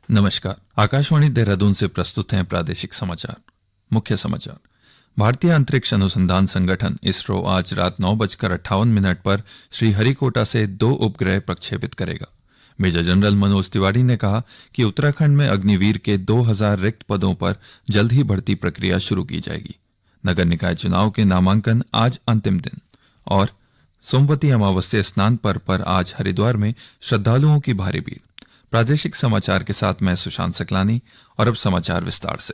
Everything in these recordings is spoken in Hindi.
नमस्कार। आकाशवाणी देहरादून से प्रस्तुत हैं प्रादेशिक समाचार। मुख्य समाचार। भारतीय अंतरिक्ष अनुसंधान संगठन इसरो आज रात 9:58 पर श्रीहरिकोटा से 2 उपग्रह प्रक्षेपित करेगा। मेजर जनरल मनोज तिवारी ने कहा कि उत्तराखंड में अग्निवीर के 2000 रिक्त पदों पर जल्द ही भर्ती प्रक्रिया शुरू की जाएगी। नगर निकाय चुनाव के नामांकन आज अंतिम दिन। और सोमवती अमावस्या स्नान पर्व पर आज हरिद्वार में श्रद्धालुओं की भारी भीड़। प्रादेशिक समाचार के साथ मैं सुशांत सकलानी। और अब समाचार विस्तार से।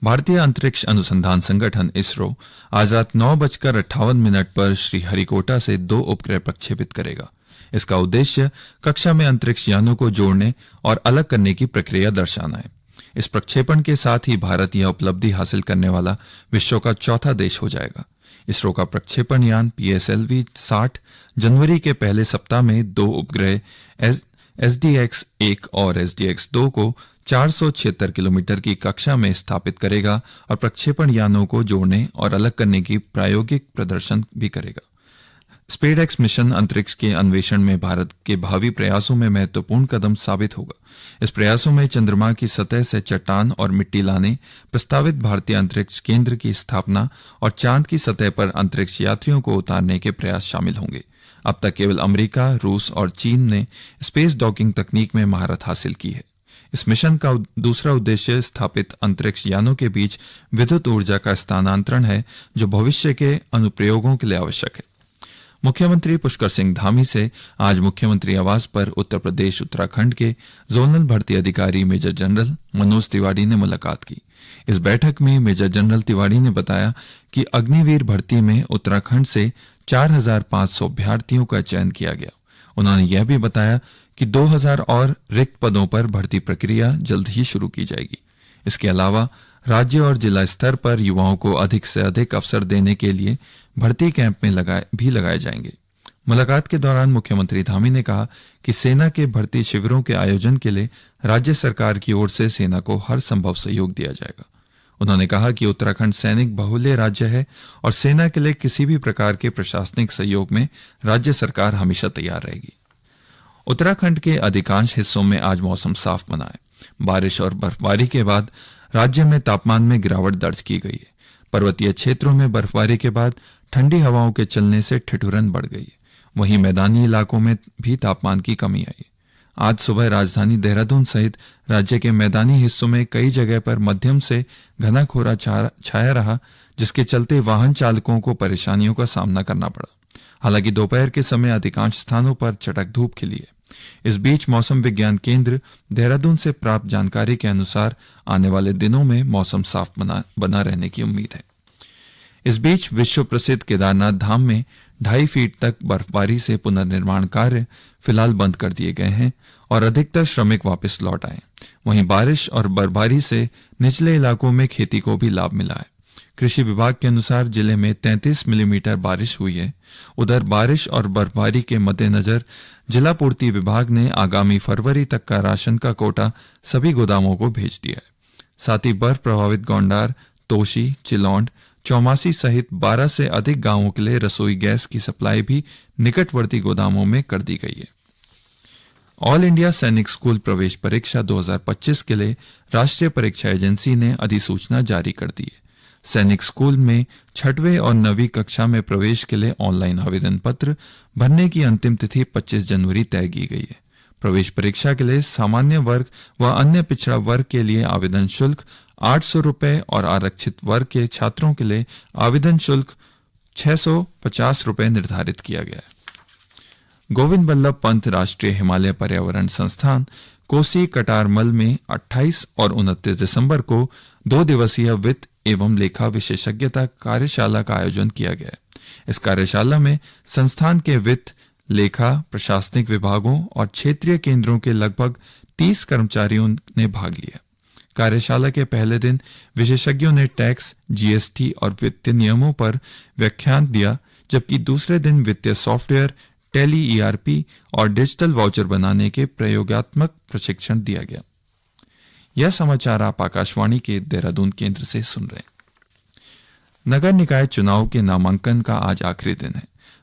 भारतीय अंतरिक्ष अनुसंधान संगठन इसरो आज रात 9:58 पर श्रीहरिकोटा से 2 उपग्रह प्रक्षेपित करेगा। इसका उद्देश्य कक्षा में अंतरिक्ष यानों को जोड़ने और अलग करने की प्रक्रिया दर्शाना है। इस प्रक्षेपण के साथ ही भारत यह उपलब्धि हासिल करने वाला विश्व का चौथा देश हो जाएगा। इसरो का प्रक्षेपण यान PSLV-60 जनवरी के पहले सप्ताह में 2 उपग्रह SDX-1 और SDX-2 को 476 किलोमीटर की कक्षा में स्थापित करेगा और प्रक्षेपण यानों को जोड़ने और अलग करने की प्रायोगिक प्रदर्शन भी करेगा। स्पेसएक्स मिशन अंतरिक्ष के अन्वेषण में भारत के भावी प्रयासों में महत्वपूर्ण कदम साबित होगा। इस प्रयासों में चंद्रमा की सतह से चट्टान और मिट्टी लाने, प्रस्तावित भारतीय अंतरिक्ष केंद्र की स्थापना और चांद की सतह पर अंतरिक्ष यात्रियों को उतारने के प्रयास शामिल होंगे। अब तक केवल अमेरिका, रूस और चीन ने स्पेस डॉकिंग तकनीक में महारत हासिल की है। इस मिशन का दूसरा उद्देश्य स्थापित अंतरिक्ष यानों के बीच विद्युत ऊर्जा का स्थानांतरण है, जो भविष्य के अनुप्रयोगों के लिए आवश्यक है। मुख्यमंत्री पुष्कर सिंह धामी से आज मुख्यमंत्री आवास पर उत्तर प्रदेश उत्तराखंड के जोनल भर्ती अधिकारी मेजर जनरल मनोज तिवारी ने मुलाकात की। इस बैठक में मेजर जनरल तिवारी ने बताया कि अग्निवीर भर्ती में उत्तराखंड से 4500 अभ्यर्थियों का चयन किया गया। उन्होंने यह भी बताया कि 2000 और रिक्त पदों पर भर्ती प्रक्रिया जल्द ही शुरू की जाएगी। इसके अलावा राज्य और जिला स्तर पर युवाओं को अधिक से अधिक अवसर देने के लिए भर्ती कैंप में लगाए जाएंगे। मुलाकात के दौरान मुख्यमंत्री धामी ने कहा कि सेना के भर्ती शिविरों के आयोजन के लिए राज्य सरकार की ओर से सेना को हर संभव सहयोग दिया जाएगा। उन्होंने कहा कि उत्तराखंड सैनिक बहुल्य राज्य है और सेना के लिए किसी भी प्रकार के प्रशासनिक सहयोग में राज्य सरकार हमेशा तैयार रहेगी। उत्तराखंड के अधिकांश हिस्सों में आज मौसम साफ बना है। बारिश और बर्फबारी के बाद राज्य में तापमान में गिरावट दर्ज की गई है। पर्वतीय क्षेत्रों में बर्फबारी के बाद ठंडी हवाओं के चलने से ठिठुरन बढ़ गई है। वहीं मैदानी इलाकों में भी तापमान की कमी आई। आज सुबह राजधानी देहरादून सहित राज्य के मैदानी हिस्सों में कई जगह पर मध्यम से घना कोहरा छाया रहा, जिसके चलते वाहन चालकों को परेशानियों का सामना करना पड़ा। हालांकि दोपहर के समय अधिकांश स्थानों पर चटक धूप खिली है। इस बीच मौसम विज्ञान केंद्र देहरादून से प्राप्त जानकारी के अनुसार आने वाले दिनों में मौसम साफ बना रहने की उम्मीद है। इस बीच विश्व प्रसिद्ध केदारनाथ धाम में 2.5 फीट तक बर्फबारी से पुनर्निर्माण कार्य फिलहाल बंद कर दिए गए हैं और अधिकतर श्रमिक वापस लौट आए। वहीं बारिश और बर्फबारी से निचले इलाकों में खेती को भी लाभ मिला है। कृषि विभाग के अनुसार जिले में 33 मिलीमीटर बारिश हुई है। उधर बारिश और बर्फबारी के मद्देनजर जिला पूर्ति विभाग ने आगामी फरवरी तक का राशन का कोटा सभी गोदामों को भेज दिया है। साथ ही बर्फ प्रभावित गोंडार, तोशी, चिलौंड, चौमासी सहित 12 से अधिक गांवों के लिए रसोई गैस की सप्लाई भी निकटवर्ती गोदामों में कर दी गई है। ऑल इंडिया सैनिक स्कूल प्रवेश परीक्षा 2025 के लिए राष्ट्रीय परीक्षा एजेंसी ने अधिसूचना जारी कर दी है। सैनिक स्कूल में 6वीं और 9वीं कक्षा में प्रवेश के लिए ऑनलाइन आवेदन पत्र भरने की अंतिम तिथि 25 जनवरी तय की गई है। प्रवेश परीक्षा के लिए सामान्य वर्ग व अन्य पिछड़ा वर्ग के लिए आवेदन शुल्क 800 रुपए और आरक्षित वर्ग के छात्रों के लिए आवेदन शुल्क 650 रुपए निर्धारित किया गया है। गोविंद बल्लभ पंत राष्ट्रीय हिमालय पर्यावरण संस्थान कोसी कटारमल में 28 और 29 दिसंबर को 2 दिवसीय वित्त एवं लेखा विशेषज्ञता कार्यशाला का आयोजन किया गया है। इस कार्यशाला में संस्थान के वित्त, लेखा, प्रशासनिक विभागों और क्षेत्रीय केंद्रों के लगभग 30 कर्मचारियों ने भाग लिया। कार्यशाला के पहले दिन विशेषज्ञों ने टैक्स, GST और वित्तीय नियमों पर व्याख्यान दिया, जबकि दूसरे दिन वित्तीय सॉफ्टवेयर, टेली ERP और डिजिटल वाउचर बनाने के प्रयोगात्मक प्रशिक्षण दिया गया। यह समाचार आप आकाशवाणी के देहरादून केंद्र से सुन रहे हैं। नगर निकाय चुनाव के नामांकन का आज आखिरी दिन है।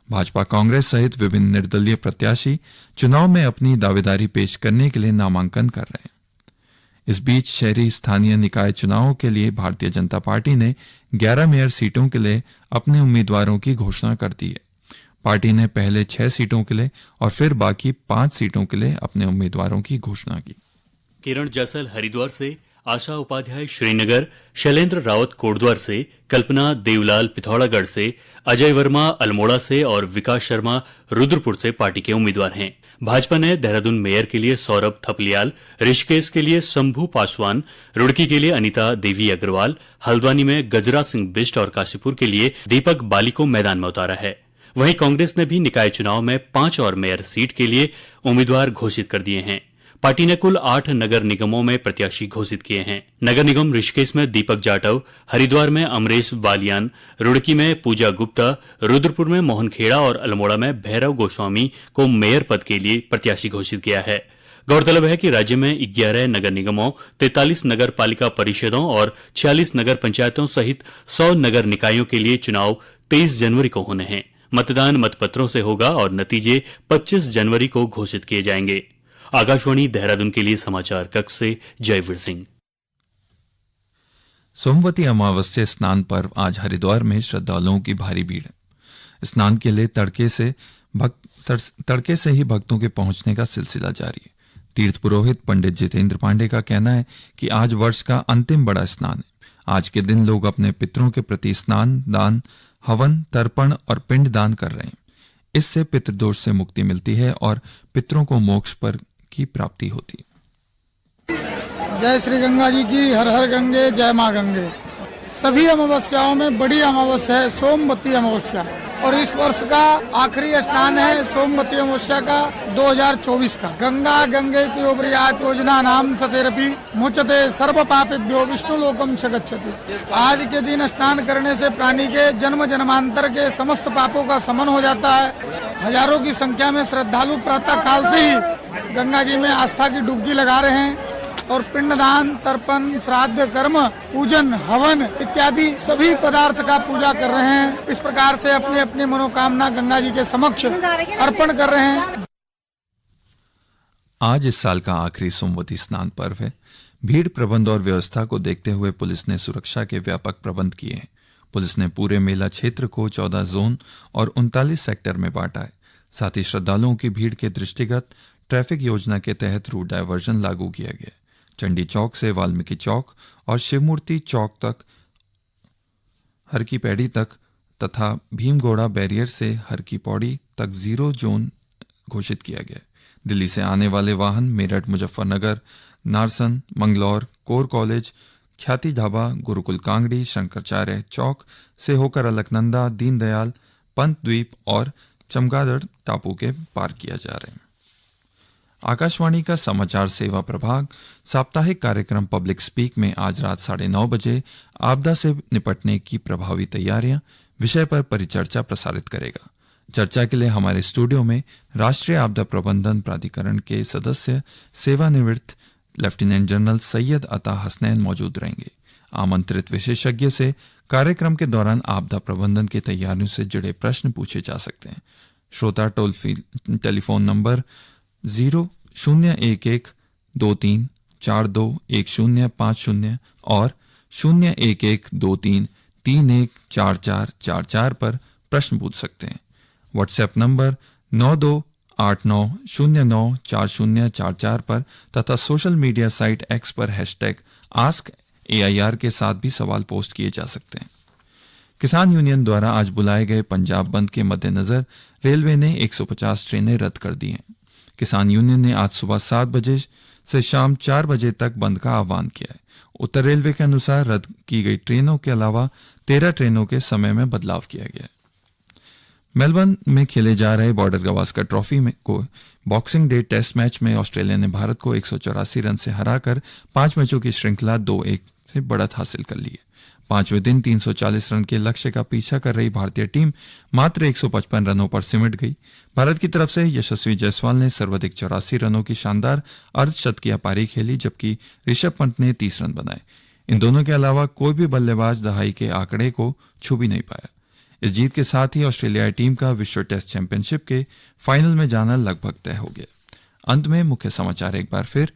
भाजपा, कांग्रेस सहित विभिन्न निर्दलीय प्रत्याशी चुनाव में अपनी दावेदारी पेश करने के लिए नामांकन कर रहे हैं। इस बीच शहरी स्थानीय निकाय चुनावों के लिए भारतीय जनता पार्टी ने 11 मेयर सीटों के लिए अपने उम्मीदवारों की घोषणा कर दी है। पार्टी ने पहले 6 सीटों के लिए और फिर बाकी 5 सीटों के लिए अपने उम्मीदवारों की घोषणा की। किरण जैसल हरिद्वार से, आशा उपाध्याय श्रीनगर, शैलेंद्र रावत कोटद्वार से, कल्पना देवलाल पिथौरागढ़ से, अजय वर्मा अल्मोड़ा से और विकास शर्मा रुद्रपुर से पार्टी के उम्मीदवार हैं। भाजपा ने देहरादून मेयर के लिए सौरभ थपलियाल, ऋषिकेश के लिए शंभू पासवान, रुड़की के लिए अनीता देवी अग्रवाल, हल्द्वानी में गजरा सिंह बिष्ट और काशीपुर के लिए दीपक बाली को मैदान में उतारा है। वहीं कांग्रेस ने भी निकाय चुनाव में 5 और मेयर सीट के लिए उम्मीदवार घोषित कर दिए हैं। पार्टी ने कुल 8 नगर निगमों में प्रत्याशी घोषित किए हैं। नगर निगम ऋषिकेश में दीपक जाटव, हरिद्वार में अमरेश बालियान, रुड़की में पूजा गुप्ता, रुद्रपुर में मोहन खेड़ा और अल्मोड़ा में भैरव गोस्वामी को मेयर पद के लिए प्रत्याशी घोषित किया है। गौरतलब है कि राज्य में 11 नगर निगमों, 43 नगर पालिका परिषदों और 46 नगर पंचायतों सहित 100 नगर निकायों के लिए चुनाव 23 जनवरी को होने हैं। मतदान मतपत्रों से होगा और नतीजे 25 जनवरी को घोषित किए जाएंगे। आकाशवाणी देहरादून के लिए समाचार कक्ष से जयवीर सिंह। सोमवती अमावस्या स्नान पर्व आज हरिद्वार में श्रद्धालुओं की भारी भीड़ है। स्नान के लिए तड़के से ही भक्तों के पहुंचने का सिलसिला जारी है। तीर्थ पुरोहित पंडित जितेंद्र पांडे का कहना है कि आज वर्ष का अंतिम बड़ा स्नान है। आज के दिन लोग अपने पितरों के प्रति स्नान, दान, हवन, तर्पण और पिंड दान कर रहे हैं। इससे पितृदोष से मुक्ति मिलती है और पितरों को मोक्ष पर की प्राप्ति होती है। जय श्री गंगा जी की, हर हर गंगे, जय माँ गंगे। सभी अमावस्याओं में बड़ी अमावस्या है सोमवती अमावस्या, और इस वर्ष का आखिरी स्नान है सोमवती अमावस्या का 2024 का। गंगा गंगे की ओब्रियात योजना नाम सतेरपि मुचते सर्व पापेभ्यो विष्णु लोकम च गच्छति। आज के दिन स्नान करने से प्राणी के जन्म जन्मांतर के समस्त पापों का शमन हो जाता है। हजारों की संख्या में श्रद्धालु प्रातः काल से ही गंगा जी में आस्था की डुबकी लगा रहे हैं और पिंडदान, तर्पण, श्राद्ध कर्म, पूजन, हवन इत्यादि सभी पदार्थ का पूजा कर रहे हैं। इस प्रकार से अपनी अपनी मनोकामना गंगा जी के समक्ष अर्पण कर रहे हैं। आज इस साल का आखिरी सोमवती स्नान पर्व है। भीड़ प्रबंध और व्यवस्था को देखते हुए पुलिस ने सुरक्षा के व्यापक प्रबंध किए हैं। पुलिस ने पूरे मेला क्षेत्र को 14 जोन और 39 सेक्टर में बांटा है। साथ ही श्रद्धालुओं की भीड़ के दृष्टिगत ट्रैफिक योजना के तहत रूट डायवर्जन लागू किया गया। चंडी चौक से वाल्मीकि चौक और शिवमूर्ति चौक तक, हर की पैड़ी तक तथा भीमगोड़ा बैरियर से हर की पौड़ी तक 0 जोन घोषित किया गया। दिल्ली से आने वाले वाहन मेरठ, मुजफ्फरनगर, नारसन, मंगलौर, कोर कॉलेज, ख्याति ढाबा, गुरुकुल कांगड़ी, शंकराचार्य चौक से होकर अलकनंदा, दीनदयाल, पंत द्वीप और चमगादड़ टापू के पार किया जा रहे हैं। आकाशवाणी का समाचार सेवा प्रभाग साप्ताहिक कार्यक्रम पब्लिक स्पीक में आज रात 9:30 बजे आपदा से निपटने की प्रभावी तैयारियां विषय पर परिचर्चा प्रसारित करेगा। चर्चा के लिए हमारे स्टूडियो में राष्ट्रीय आपदा प्रबंधन प्राधिकरण के सदस्य सेवानिवृत्त लेफ्टिनेंट जनरल सैयद अता हसनैन मौजूद रहेंगे। आमंत्रित विशेषज्ञ से कार्यक्रम के दौरान आपदा प्रबंधन की तैयारियों से जुड़े प्रश्न पूछे जा सकते हैं। श्रोता टोल फ्री टेलीफोन नंबर 00112342150 और 01123314444 पर प्रश्न पूछ सकते हैं। व्हाट्सएप नंबर 9289094044 पर तथा सोशल मीडिया साइट एक्स पर #AskAIR के साथ भी सवाल पोस्ट किए जा सकते हैं। किसान यूनियन द्वारा आज बुलाए गए पंजाब बंद के मद्देनजर रेलवे ने 150 ट्रेनें रद्द कर दी हैं। किसान यूनियन ने आज सुबह 7 बजे से शाम 4 बजे तक बंद का आह्वान किया है। उत्तर रेलवे के अनुसार रद्द की गई ट्रेनों के अलावा 13 ट्रेनों के समय में बदलाव किया गया है। मेलबर्न में खेले जा रहे बॉर्डर गवास्कर ट्रॉफी में को बॉक्सिंग डे टेस्ट मैच में ऑस्ट्रेलिया ने भारत को 184 रन से हराकर 5 मैचों की श्रृंखला 2-1 से बढ़त हासिल कर ली है। 5वें दिन 340 रन के लक्ष्य का पीछा कर रही भारतीय टीम मात्र 155 रनों पर सिमट गई। भारत की तरफ से यशस्वी जायसवाल ने सर्वाधिक 84 रनों की शानदार अर्धशतकीय पारी खेली, जबकि ऋषभ पंत ने 30 रन बनाए। इन दोनों के अलावा कोई भी बल्लेबाज दहाई के आंकड़े को छू भी नहीं पाया। इस जीत के साथ ही ऑस्ट्रेलियाई टीम का विश्व टेस्ट चैंपियनशिप के फाइनल में जाना लगभग तय हो गया। अंत में मुख्य समाचार एक बार फिर।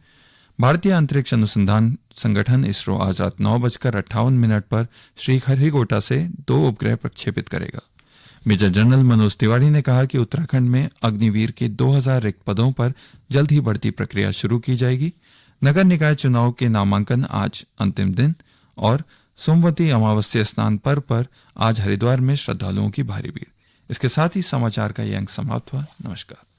भारतीय अंतरिक्ष अनुसंधान संगठन इसरो आज रात 9:58 पर श्रीहरिकोटा से 2 उपग्रह प्रक्षेपित करेगा। मेजर जनरल मनोज तिवारी ने कहा कि उत्तराखंड में अग्निवीर के 2000 रिक्त पदों पर जल्द ही भर्ती प्रक्रिया शुरू की जाएगी। नगर निकाय चुनाव के नामांकन आज अंतिम दिन और सोमवती अमावस्या स्नान पर्व पर आज हरिद्वार में श्रद्धालुओं की भारी भीड़। इसके साथ ही समाचार का ये अंक समाप्त हुआ। नमस्कार।